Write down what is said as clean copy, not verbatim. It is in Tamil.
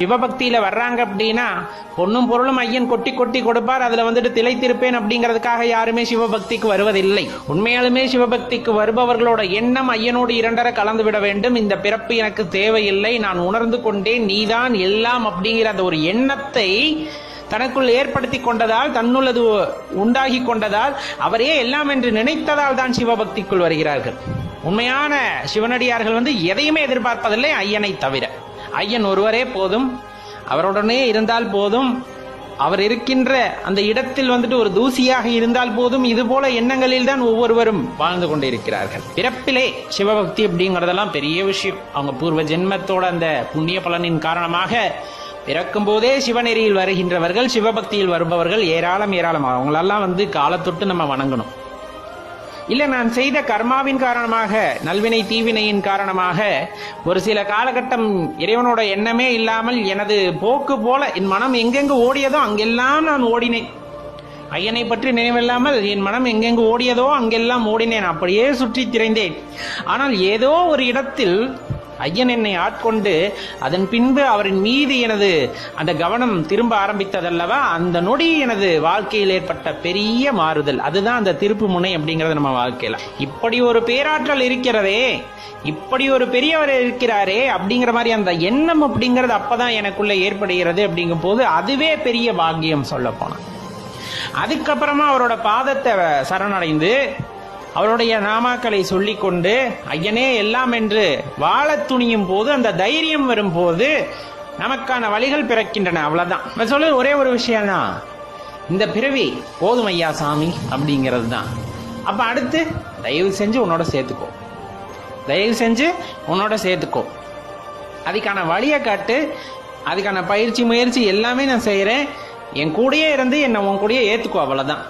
சிவபக்தியில வர்றாங்க அப்படின்னா பொண்ணும் பொருளும் ஐயன் கொட்டி கொட்டி கொடுப்பார், அதுல வந்துட்டு திளைத்திருப்பேன் அப்படிங்கிறதுக்காக யாருமே சிவபக்திக்கு வருவதில்லை. உண்மையாலுமே சிவபக்திக்கு வருபவர்களோட எண்ணம் ஐயனோடு இரண்டரை கலந்து விட வேண்டும். இந்த பிறப்பு எனக்கு தேவையில்லை, நான் உணர்ந்து கொண்டேன், நீதான் எல்லாம் அப்படிங்கிற அந்த ஒரு எண்ணத்தை தனக்குள் ஏற்படுத்தி கொண்டதால், தன்னுள்ளது உண்டாகி கொண்டதால், அவரே எல்லாம் என்று நினைத்ததால் தான் சிவபக்திக்குள் வருகிறார்கள். உண்மையான சிவனடியார்கள் எதையுமே எதிர்பார்ப்பதில்லை ஐயனை தவிர. ஐயன் ஒருவரே போதும், அவருடனே இருந்தால் போதும், அவர் இருக்கின்ற அந்த இடத்தில் ஒரு தூசியாக இருந்தால் போதும். இது போல எண்ணங்களில் தான் ஒவ்வொருவரும் வாழ்ந்து கொண்டிருக்கிறார்கள். பிறப்பிலே சிவபக்தி அப்படிங்கறதெல்லாம் பெரிய விஷயம். அவங்க பூர்வ ஜென்மத்தோட அந்த புண்ணிய பலனின் காரணமாக பிறக்கும் போதே சிவநெறியில் வருகின்றவர்கள், சிவபக்தியில் வருபவர்கள் ஏராளம். அவங்களெல்லாம் காலத்தொட்டு நம்ம வணங்கணும். இல்ல, நான் செய்த கர்மாவின் காரணமாக, நல்வினை தீவினையின் காரணமாக ஒரு சில காலகட்டம் இறைவனோட எண்ணமே இல்லாமல் எனது போக்கு போல என் மனம் எங்கெங்கு ஓடியதோ அங்கெல்லாம் நான் ஓடினேன். ஐயனை பற்றி நினைவில்லாமல் என் மனம் எங்கெங்கு ஓடியதோ அங்கெல்லாம் ஓடினேன், அப்படியே சுற்றி திரைந்தேன். ஆனால் ஏதோ ஒரு இடத்தில் ஐயன் என்னை ஆட்கொண்டு அதன் பின்பு அவரின் மீது எனது அந்த கவனம் திரும்ப ஆரம்பித்ததல்லவா, அந்த நொடி எனது வாழ்க்கையில் ஏற்பட்ட பெரிய மாறுதல். அதுதான் அந்த திருப்பு முனை அப்படிங்கறது நம்ம வாழ்க்கையில. இப்படி ஒரு பேராற்றல் இருக்கிறதே, இப்படி ஒரு பெரியவர் இருக்கிறாரே அப்படிங்கிற மாதிரி அந்த எண்ணம் அப்படிங்கிறது அப்பதான் எனக்குள்ள ஏற்படுகிறது. அப்படிங்கும் போது அதுவே பெரிய பாக்கியம் சொல்ல போனா. அதுக்கப்புறமா அவரோட பாதத்தை சரணடைந்து அவருடைய நாமாக்களை சொல்லிக் கொண்டு ஐயனே எல்லாம் என்று வாழ துணியும் போது, அந்த தைரியம் வரும் போது நமக்கான வழிகள் பிறக்கின்றன. அவ்வளவுதான் சொல்ல ஒரே ஒரு விஷயம் தான், இந்த பிறவி போதும் ஐயா சாமி அப்படிங்கிறது தான். அப்ப அடுத்து தயவு செஞ்சு உன்னோட சேர்த்துக்கோ, தயவு செஞ்சு உன்னோட சேர்த்துக்கோ, அதுக்கான வழியை காட்டு, அதுக்கான பயிற்சி முயற்சி எல்லாமே நான் செய்யறேன், என் கூடயே இருந்து என்னை உன் கூடயே ஏத்துக்கோ, அவ்வளவுதான்.